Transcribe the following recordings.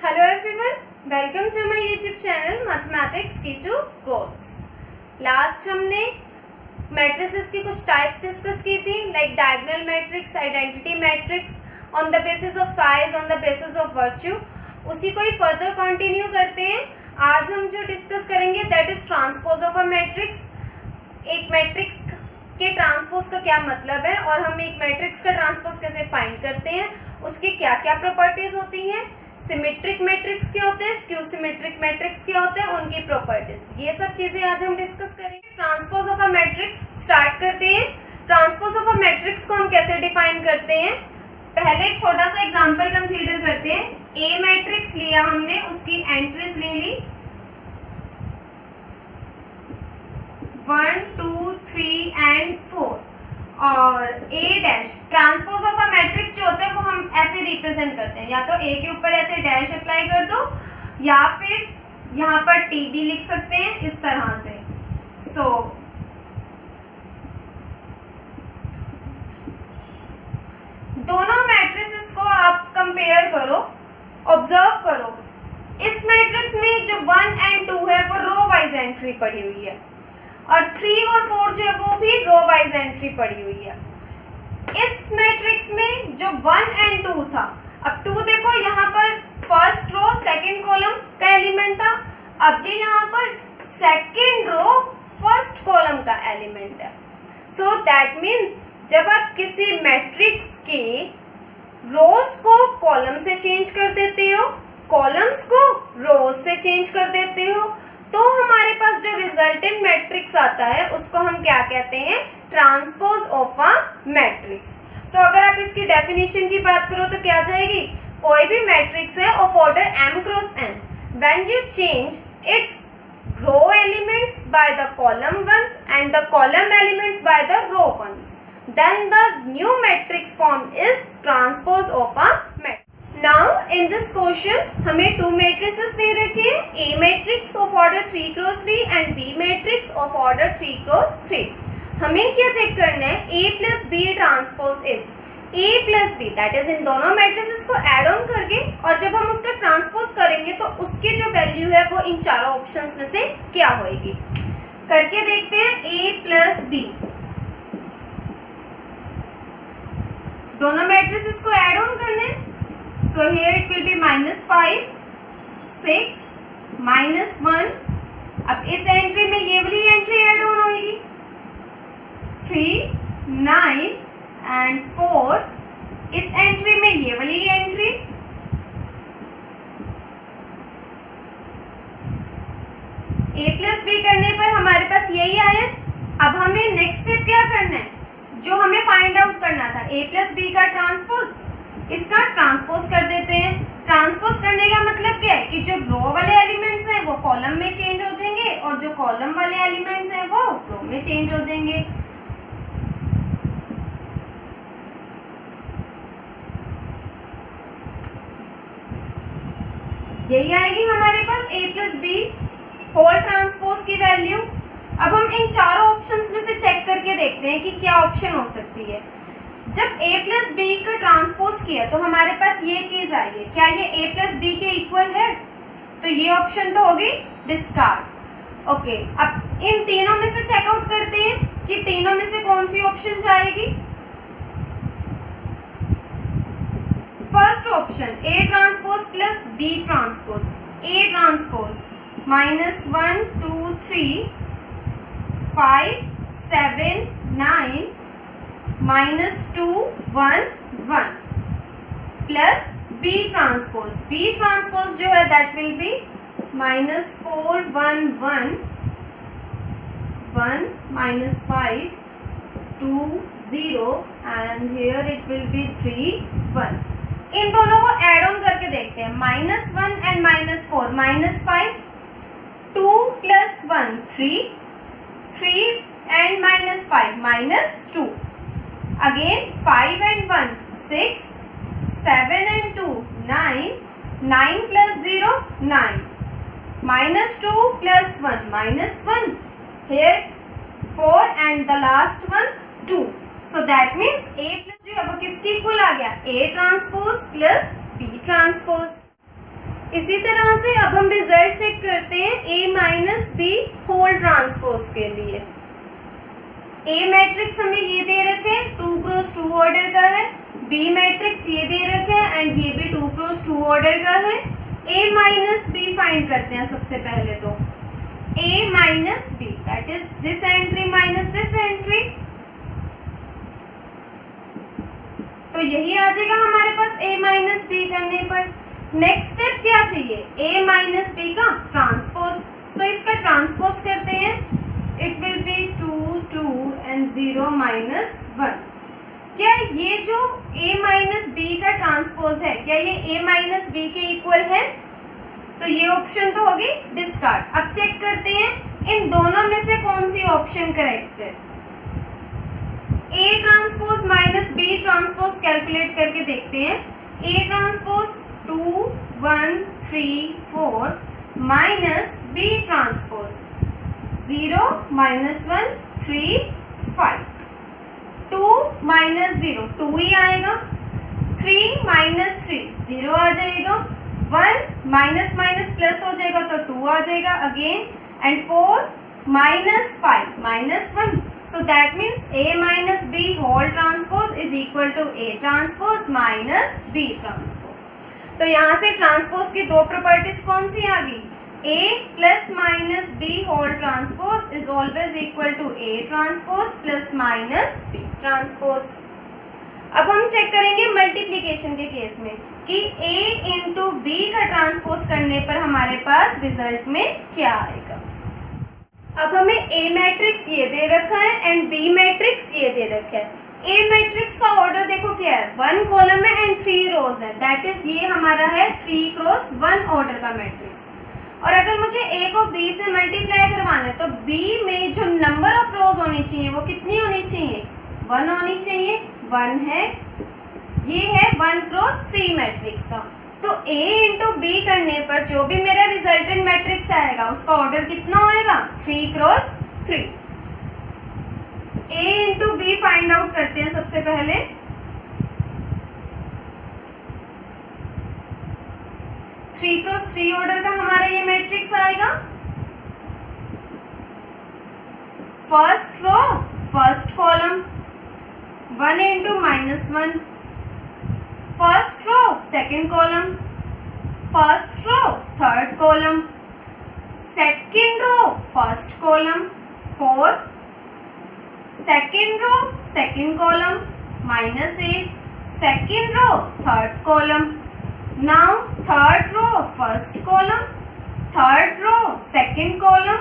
Hello everyone, welcome to my YouTube channel Mathematics Key to Goals। Last हमने matrices की कुछ types discuss की थी, like diagonal matrix, identity matrix, on the basis of size, on the basis of virtue. उसी को ही further continue करते हैं। आज हम जो डिस्कस करेंगे that is transpose of a matrix. एक मैट्रिक्स के ट्रांसपोज का क्या मतलब है और हम एक मैट्रिक्स का ट्रांसपोज कैसे फाइंड करते हैं, उसकी क्या क्या प्रॉपर्टीज होती हैं, सिमेट्रिक मैट्रिक्स क्या होते हैं, स्क्यू सिमेट्रिक मैट्रिक्स क्या होते हैं, उनकी प्रॉपर्टीज, ये सब चीजें आज हम डिस्कस करेंगे। Transpose of a matrix start करते हैं। ट्रांसपोज ऑफ अ मैट्रिक्स को हम कैसे डिफाइन करते हैं, पहले एक छोटा सा एग्जांपल कंसीडर करते हैं। ए मैट्रिक्स लिया हमने, उसकी एंट्रीज ले ली 1, 2, 3 एंड 4 और A dash. Transpose of a matrix जो होता है वो हम ऐसे रिप्रेजेंट करते हैं, या तो ए के ऊपर ऐसे डैश अप्लाई कर दो या फिर यहाँ पर टी भी लिख सकते हैं इस तरह से। सो दोनों मैट्रिसेस को आप कंपेयर करो, ऑब्जर्व करो। इस मैट्रिक्स में जो 1 and 2 है वो रो वाइज एंट्री पड़ी हुई है और 3 और 4 जो है वो भी रो वाइज एंट्री पड़ी हुई है। इस मैट्रिक्स में जो 1 and 2 था, अब 2 देखो यहाँ पर फर्स्ट रो सेकंड कॉलम का एलिमेंट था, अब ये यहाँ पर सेकंड रो फर्स्ट कॉलम का एलिमेंट है। सो दैट मीन्स जब आप किसी मैट्रिक्स के रोज को कॉलम से चेंज कर देते हो, कॉलम्स को रोज से चेंज कर देते हो, तो हमारे पास जो रिजल्टेंट मैट्रिक्स आता है उसको हम क्या कहते हैं, ट्रांसपोज ऑफ अ मैट्रिक्स। सो अगर आप इसकी डेफिनेशन की बात करो तो क्या जाएगी, कोई भी मैट्रिक्स है of order m cross n, when you change its row elements by the column ones and the column elements by the row ones, then the new matrix form is transpose of a matrix. Now in this question हमें 2 matrices दे रखे हैं, A matrix of order 3 cross 3 and B matrix of order 3 cross 3। हमें क्या check करना है, A plus B transpose is A plus B, that is in दोनों matrices को add on करके, और जब हम उसका ट्रांसपोज करेंगे तो उसकी जो वैल्यू है वो इन चारों ऑप्शंस में से क्या होगी, करके देखते हैं। A plus B, दोनों मैट्रिसेस को एड ऑन करना है। So here it will be -5, 6, -1। अब इस एंट्री में ये वाली एंट्री ऐड ऑन होगी 3, 9 एंड 4। इस एंट्री में ये वाली एंट्री, A प्लस बी करने पर हमारे पास यही आया। अब हमें नेक्स्ट स्टेप क्या करना है, जो हमें फाइंड आउट करना था, A प्लस बी का ट्रांसपोज, इसका ट्रांसपोज कर देते हैं। ट्रांसपोज करने का मतलब क्या है कि जो रो वाले एलिमेंट्स हैं वो कॉलम में चेंज हो जाएंगे और जो कॉलम वाले एलिमेंट्स हैं वो रो में चेंज हो जाएंगे। यही आएगी हमारे पास A plus B whole transpose की वैल्यू। अब हम इन चारों ऑप्शंस में से चेक करके देखते हैं कि क्या ऑप्शन हो सकती है। जब A प्लस बी का ट्रांसपोज किया तो हमारे पास ये चीज आई है, क्या ये A प्लस बी के इक्वल है, तो ये ऑप्शन तो होगी डिस्कार्ड। ओके, अब इन तीनों में से चेकआउट करते हैं कि तीनों में से कौन सी ऑप्शन जाएगी। First option A transpose plus B transpose, A transpose -1, 2, 3, 5, 7, 9 -2, 1, 1 plus B transpose, B transpose जो है that will be -4, 1, 1, 1 -5, 2, 0 and here it will B 3, 1। इन दोनों को एड ऑन करके देखते हैं, -1 and -4, -5, 2 + 1 3, 3 and -5 -2, again 5 and 1 6, 7 and 2 9, 9 plus 0 9, -2 plus 1 -1, here 4 and the last one 2। So that means A plus जो है वो किसकी इक्वल आ गया, A transpose plus B transpose. इसी तरह से अब हम रिजल्ट चेक करते हैं A minus B whole transpose के लिए। A मैट्रिक्स हमें ये दे रखे हैं 2x2 ऑर्डर का है, B मैट्रिक्स ये दे रखे हैं एंड ये भी 2x2 ऑर्डर का है। A माइनस बी फाइंड करते हैं सबसे पहले तो A minus B that is this entry minus this entry, तो यही आ जाएगा हमारे पास A माइनस बी करने पर। नेक्स्ट स्टेप क्या चाहिए, A माइनस बी का ट्रांसपोज, सो इसका ट्रांसपोज करते हैं, it will B 2 2 and 0 minus 1। क्या ये जो A माइनस बी का ट्रांसपोज है क्या ये A माइनस बी के इक्वल है, तो ये ऑप्शन तो होगी डिस्कार्ड। अब चेक करते हैं इन दोनों में से कौन सी ऑप्शन करेक्ट है। A transpose minus B transpose calculate करके देखते हैं। A transpose 2 1 3 4 minus B transpose 0 minus 1 3 5, 2 minus 0 2 ही आएगा, 3 माइनस 3 0 आ जाएगा, 1 माइनस माइनस प्लस हो जाएगा तो 2 आ जाएगा again, and 4 minus 5 minus 1, so that means A minus B whole transpose is equal to A transpose minus B transpose। तो यहाँ से transpose की दो प्रॉपर्टीज कौन सी आ गई, A plus minus B whole transpose is always equal to A transpose plus minus B transpose। अब हम check करेंगे मल्टीप्लीकेशन के केस में कि A इंटू B का ट्रांसपोज करने पर हमारे पास रिजल्ट में क्या आएगा। अब हमें A मैट्रिक्स ये दे रखा है एंड B मैट्रिक्स ये दे रखा है। A मैट्रिक्स का ऑर्डर देखो क्या है, 1 कॉलम है एंड 3 रोज है, दैट इज ये हमारा है 3 क्रॉस 1 ऑर्डर का मैट्रिक्स। और अगर मुझे A को B से मल्टीप्लाई करवाना है तो B में जो नंबर ऑफ रोज होनी चाहिए वो कितनी होनी चाहिए, 1 होनी चाहिए, 1 है, ये है 1 क्रॉस 3 मैट्रिक्स का। तो A इंटू B करने पर जो भी मेरा रिजल्टेंट मैट्रिक्स आएगा उसका ऑर्डर कितना होएगा, 3 cross 3। A into B find out करते हैं सबसे पहले। थ्री क्रॉस 3 ऑर्डर का हमारा ये मैट्रिक्स आएगा। First row first column 1 into -1, first row second column, first row third column, second row first column 4, second row second column -8, second row third column. Now third row first column, third row second column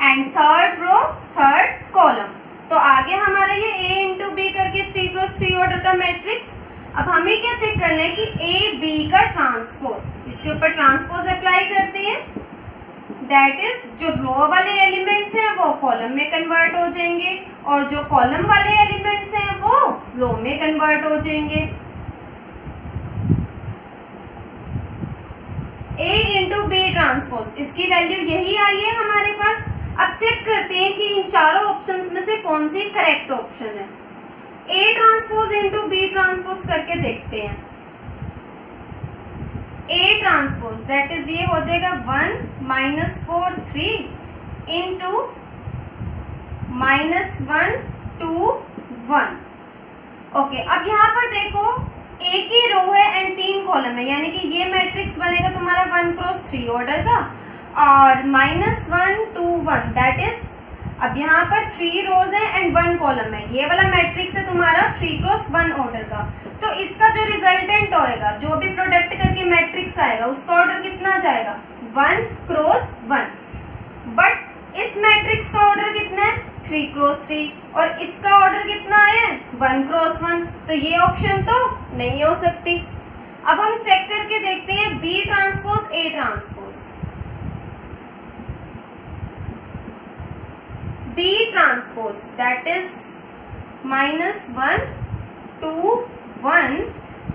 and third row third column. तो आगे हमारा ये A into B करके 3 cross 3 order का matrix. अब हमें क्या check करना है कि A B का ट्रांसपोज, इसके ऊपर ट्रांसपोज अप्लाई करते हैं, दैट इज जो रो वाले एलिमेंट्स हैं वो कॉलम में कन्वर्ट हो जाएंगे और जो कॉलम वाले एलिमेंट्स हैं वो रो में कन्वर्ट हो जाएंगे। A इंटू बी ट्रांसपोज, इसकी वैल्यू यही आई है हमारे पास। अब चेक करते हैं कि इन चारों ऑप्शंस में से कौन सी करेक्ट ऑप्शन है। A transpose into B transpose करके देखते हैं। A ट्रांसपोज दैट इज ये हो जाएगा 1 -4 3 इंटू -1 2 1। ओके, अब यहाँ पर देखो एक ही रो है एंड 3 कॉलम है, यानी कि ये मैट्रिक्स बनेगा तुम्हारा 1 क्रॉस 3 ऑर्डर का और -1 2 1 दैट इज, अब यहाँ पर 3 रोज है एंड 1 कॉलम है, ये वाला मैट्रिक्स है तुम्हारा 3 क्रॉस 1 ऑर्डर का। तो इसका जो रिजल्टेंट होएगा, जो भी प्रोडक्ट करके मैट्रिक्स आएगा उसका ऑर्डर कितना जाएगा, 1 क्रॉस 1। बट इस मैट्रिक्स का ऑर्डर कितना है, 3 क्रॉस 3 और इसका ऑर्डर कितना है 1 क्रॉस 1, तो ये ऑप्शन तो नहीं हो सकती। अब हम चेक करके देखते हैं B transpose A transpose. B transpose that is -1 2 1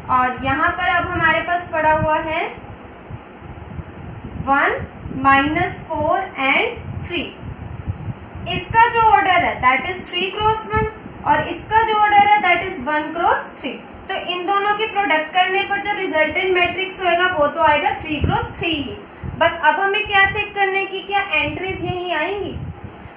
और यहाँ पर अब हमारे पास पड़ा हुआ है 1 -4 एंड 3। इसका जो ऑर्डर है दैट इज 3 क्रॉस 1 और इसका जो ऑर्डर है दैट इज 1 क्रॉस 3। तो इन दोनों की प्रोडक्ट करने पर जो रिजल्टेंट मैट्रिक्स होएगा वो तो आएगा 3 क्रॉस 3 ही। बस अब हमें क्या चेक करने की, क्या एंट्रीज यही आएंगी?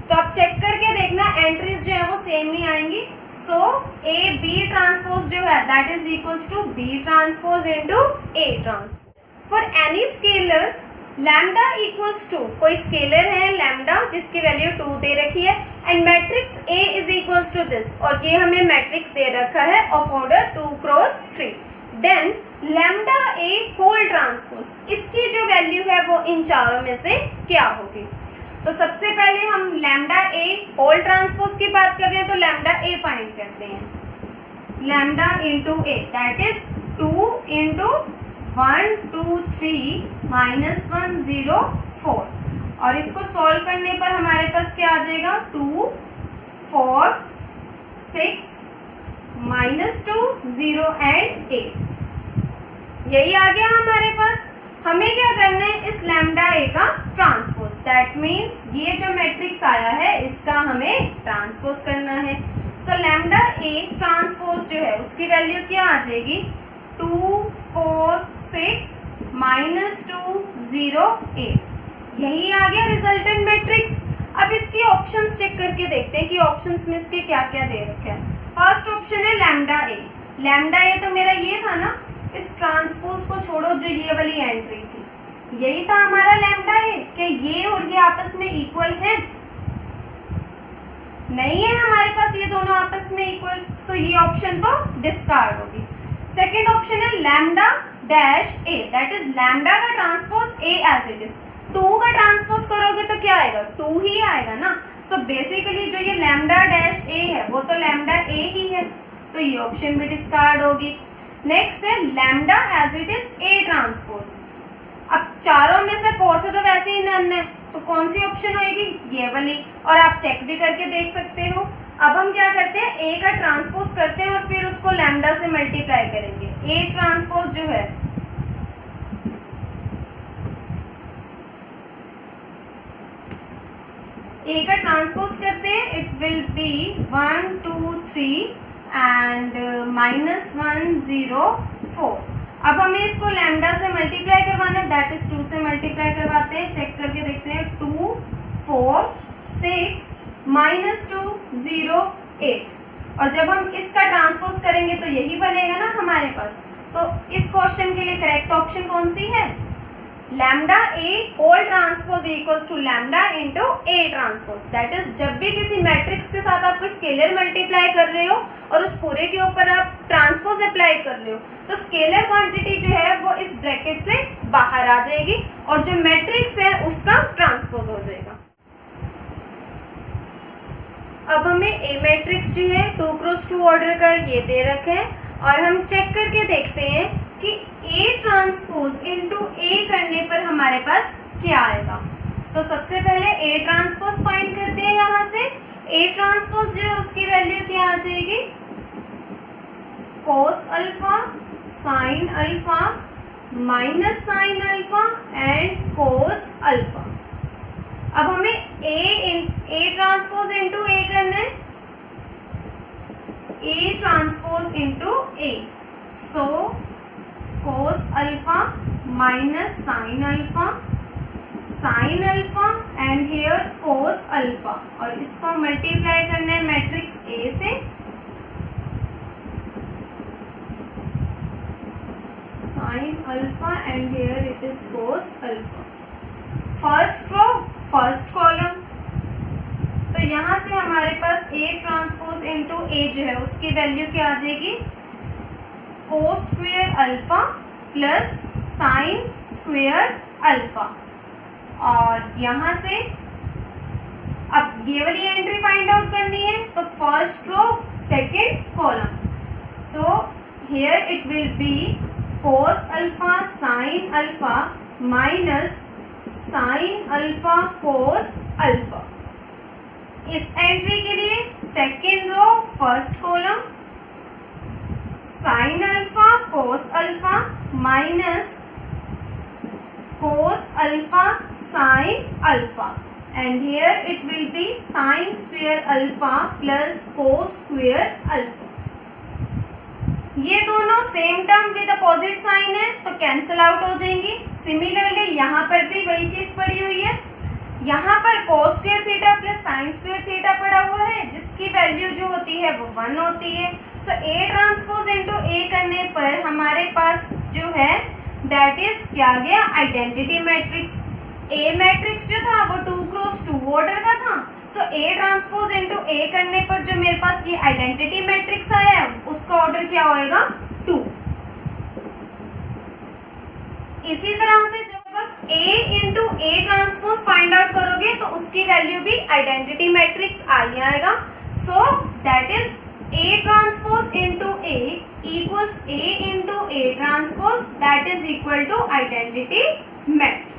तो आप चेक करके देखना, एंट्रीज जो है वो सेम ही आएंगी। सो ए बी ट्रांसपोज जो है that is equals to B transpose into A transpose. For any scalar lambda equals to, कोई स्केलर है लैम्डा जिसकी वैल्यू 2 दे रखी है and matrix A is equals to this, और ये हमें मैट्रिक्स दे रखा है of order 2 cross 3। Then lambda A whole transpose, इसकी जो वैल्यू है वो इन चारों में से क्या होगी? तो सबसे पहले हम लैम्डा A होल ट्रांसपोज की बात कर रहे हैं, तो लैम्डा A फाइंड करते हैं। Lambda into A that is 2 into 1 2 3 minus 1 0 4, और इसको सॉल्व करने पर हमारे पास क्या आ जाएगा? 2 4 6 माइनस 2 0 एंड 8, यही आ गया हमारे पास। हमें क्या करना है, इस लैम्डा ए का ट्रांसपोज, दैट मीन्स ये जो मैट्रिक्स आया है इसका हमें ट्रांसपोज करना है। सो लैम्डा ए ट्रांसपोज जो है उसकी वैल्यू क्या आ जाएगी? 2 4 6 माइनस 2 0 8, यही आ गया रिजल्टेंट मैट्रिक्स। अब इसकी ऑप्शंस चेक करके देखते हैं कि ऑप्शंस में इसके क्या क्या दे रखे हैं। फर्स्ट ऑप्शन है लैम्डा ए। लैम्डा ए तो मेरा ये था ना, इस ट्रांसपोज को छोड़ो जो ये वाली एंट्री थी, यही था हमारा लैम्डा ए। कि ये और ये आपस में इक्वल है? नहीं है हमारे पास ये दोनों आपस में इक्वल, सो ये ऑप्शन तो डिस्कार्ड होगी। सेकेंड ऑप्शन है lambda dash A, that is lambda का transpose A as it is. 2 का ट्रांसपोज करोगे तो क्या आएगा? 2 ही आएगा ना। सो बेसिकली जो ये लैम्डा डैश ए है वो तो लैम्डा ए ही है, तो ये ऑप्शन भी डिस्कार्ड होगी। नेक्स्ट है lambda as it is A transpose. अब चारों में से फोर्थ तो वैसे ही नन है, तो कौन सी ऑप्शन होगी? ये वाली, और आप चेक भी करके देख सकते हो। अब हम क्या करते हैं, ए का ट्रांसपोज करते हैं और फिर उसको लैम्डा से मल्टीप्लाई करेंगे। ए ट्रांसपोज जो है ए का ट्रांसपोज करते हैं, it will B 1 2 3 and minus 1 0 4। अब हमें इसको लैम्डा से मल्टीप्लाई करवाना है, दैट इज 2 से मल्टीप्लाई करवाते हैं। चेक करके देखते हैं, 2 4 6 माइनस 2 0 8, और जब हम इसका ट्रांसपोज करेंगे तो यही बनेगा ना हमारे पास। तो इस क्वेश्चन के लिए करेक्ट ऑप्शन कौन सी है? Lambda A whole transpose equals to lambda into A transpose. That is जब भी किसी मैट्रिक्स के साथ आप कोई स्केलर मल्टीप्लाई कर रहे हो और उस पूरे के ऊपर आप ट्रांसपोज अप्लाई कर रहे हो, तो स्केलर क्वांटिटी जो है वो इस ब्रैकेट से बाहर आ जाएगी और जो मैट्रिक्स है उसका ट्रांसपोज हो जाएगा। अब हमें ए मैट्रिक्स जो है 2 क्रॉस 2 ऑर्डर का ये दे रखे हैं, और हम चेक करके देखते हैं कि ए ट्रांसपोज इनटू ए करने पर हमारे पास क्या आएगा। तो सबसे पहले ए ट्रांसपोज फाइंड करते हैं। यहाँ से ए ट्रांसपोज जो है उसकी वैल्यू क्या आ जाएगी? Cos alpha sine alpha minus sine alpha and cos alpha. अब हमें ए ट्रांसपोज इनटू ए करना है, A transpose into A. So cos alpha minus sine alpha sine alpha and here cos alpha, और इसको multiply करना है matrix A से। Sine alpha and here it is cos alpha. First row first column, तो यहां से हमारे पास ए transpose into ए जो है उसकी वैल्यू क्या आ जाएगी? कोस square alpha plus sign square alpha, और यहां से अब ये वाली एंट्री फाइंड आउट करनी है, तो first row second column. So here it will be cos alpha sine alpha minus sine alpha cos alpha. इस एंट्री के लिए second row first column sine alpha cos alpha minus cos alpha sine alpha, and here it will be sine square alpha plus cos square alpha. ये दोनों same term with opposite sign है तो cancel out हो जाएंगी। Similarly यहाँ पर भी वही चीज पड़ी हुई है, यहाँ पर cos square theta plus sine square theta पड़ा हुआ है जिसकी वैल्यू जो होती है वो 1 होती है। सो A ट्रांसपोज इनटू A करने पर हमारे पास जो है दैट इज क्या आ गया, आइडेंटिटी मैट्रिक्स। A मैट्रिक्स जो था वो 2 क्रॉस 2 ऑर्डर का था। सो A ट्रांसपोज इनटू A करने पर जो मेरे पास ये आइडेंटिटी मैट्रिक्स आया है उसका ऑर्डर क्या होएगा, 2। इसी तरह से जब आप A into A transpose find out करोगे तो उसकी वैल्यू भी आइडेंटिटी मैट्रिक्स आई आएगा। So that is A transpose into A equals A into A transpose that is equal to identity matrix.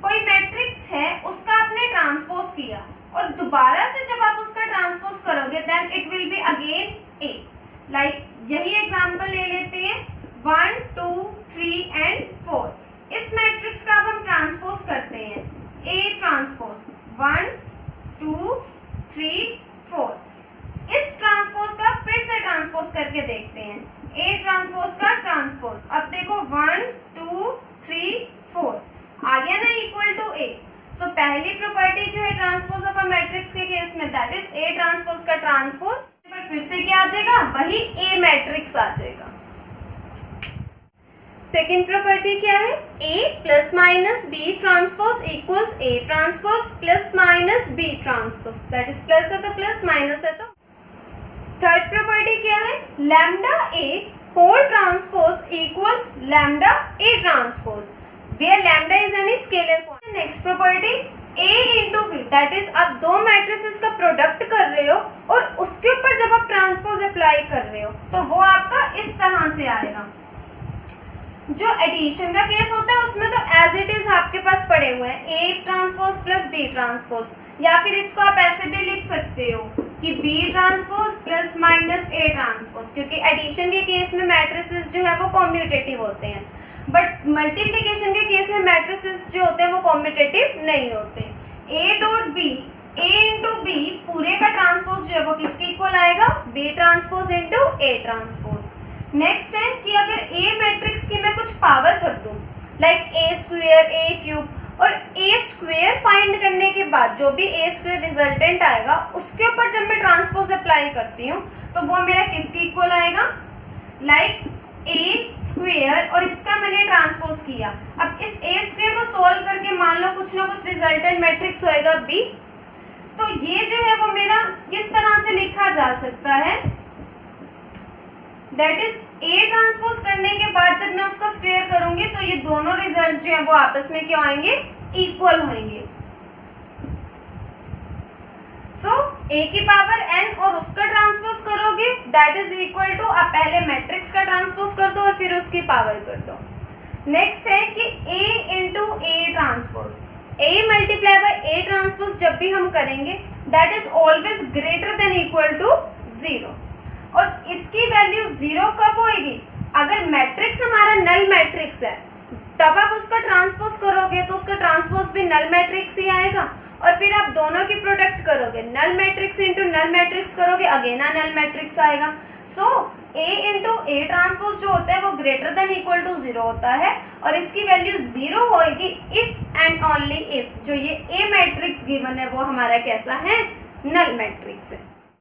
कोई मैट्रिक्स है उसका आपने ट्रांसपोज किया और दोबारा से जब आप उसका ट्रांसपोज करोगे then it will be again A। Like यही एग्जांपल ले लेते हैं 1 2 3 एंड 4। इस मैट्रिक्स का अब हम ट्रांसपोज करते हैं A ट्रांसपोज 1 2 3 4। इस ट्रांसपोज का फिर से ट्रांसपोज करके देखते हैं A ट्रांसपोज का ट्रांसपोज। अब देखो 1 2 3 4 आ गया ना इक्वल टू A। सो पहली प्रॉपर्टी जो है ट्रांसपोज ऑफ अ मैट्रिक्स के केस में दैट इज A ट्रांसपोज का ट्रांसपोज, पर फिर से क्या आ जाएगा, वही A मैट्रिक्स आ जाएगा। सेकेंड प्रॉपर्टी क्या है, A plus minus B transpose equals A transpose plus minus B transpose, that is plus है तो प्लस, माइनस है तो। थर्ड प्रॉपर्टी क्या है, lambda A whole transpose equals lambda A transpose where lambda is any scalar quantity। Next property A into B that is आप दो matrices का product कर रहे हो और उसके ऊपर जब आप ट्रांसपोज अप्लाई कर रहे हो तो वो आपका इस तरह से आएगा। जो एडिशन का केस होता है उसमें तो एज इट इज आपके पास पड़े हुए हैं A transpose plus B transpose, या फिर इसको आप ऐसे भी लिख सकते हो कि B transpose plus minus A transpose, क्योंकि एडिशन के केस में मैट्रिसेस जो है वो कॉम्यूटेटिव होते हैं, बट मल्टीप्लिकेशन के केस में मैट्रिसेस जो होते हैं वो कॉम्यूटेटिव नहीं होते। A dot B A into B पूरे का ट्रांसपोज जो है वो किसके इक्वल आएगा, B transpose into A transpose. Next है कि अगर A मैट्रिक्स की मैं कुछ पावर कर दूं like A square A cube, और A स्क्वायर फाइंड करने के बाद जो भी A स्क्वायर रिजल्टेंट आएगा उसके ऊपर जब मैं ट्रांसपोज अप्लाई करती हूँ तो वो मेरा किसके इक्वल आएगा, लाइक A स्क्वायर और इसका मैंने ट्रांसपोज किया। अब इस A स्क्वायर को सोल्व करके मान लो कुछ ना कुछ रिजल्टेंट मैट्रिक्स होएगा B, तो ये जो है वो मेरा किस तरह से लिखा जा सकता है, दैट इज A ट्रांसपोज करने के बाद जब मैं उसका स्क्वायर करूंगी तो ये दोनों रिजल्ट जो है वो आपस में क्या होंगे, इक्वल होंगे। सो A की पावर n और उसका ट्रांसपोज करोगे दैट इज इक्वल टू, आप पहले मैट्रिक्स का ट्रांसपोज कर दो और फिर उसकी पावर कर दो। नेक्स्ट है कि A into A transpose, A multiply by A transpose जब भी हम करेंगे that is always greater then equal to 0, और इसकी वैल्यू 0 कब होगी, अगर मैट्रिक्स हमारा नल मैट्रिक्स है तब आप उसका ट्रांसपोज करोगे तो उसका ट्रांसपोज भी नल मैट्रिक्स ही आएगा, और फिर आप दोनों की प्रोडक्ट करोगे null matrix into null matrix करोगे अगेन नल मैट्रिक्स आएगा। So A into A transpose जो होता है वो ग्रेटर देन इक्वल टू 0 होता है, और इसकी वैल्यू 0 होगी इफ एंड ओनली इफ जो ये A मैट्रिक्स गिवन है वो हमारा कैसा है, नल मैट्रिक्स है।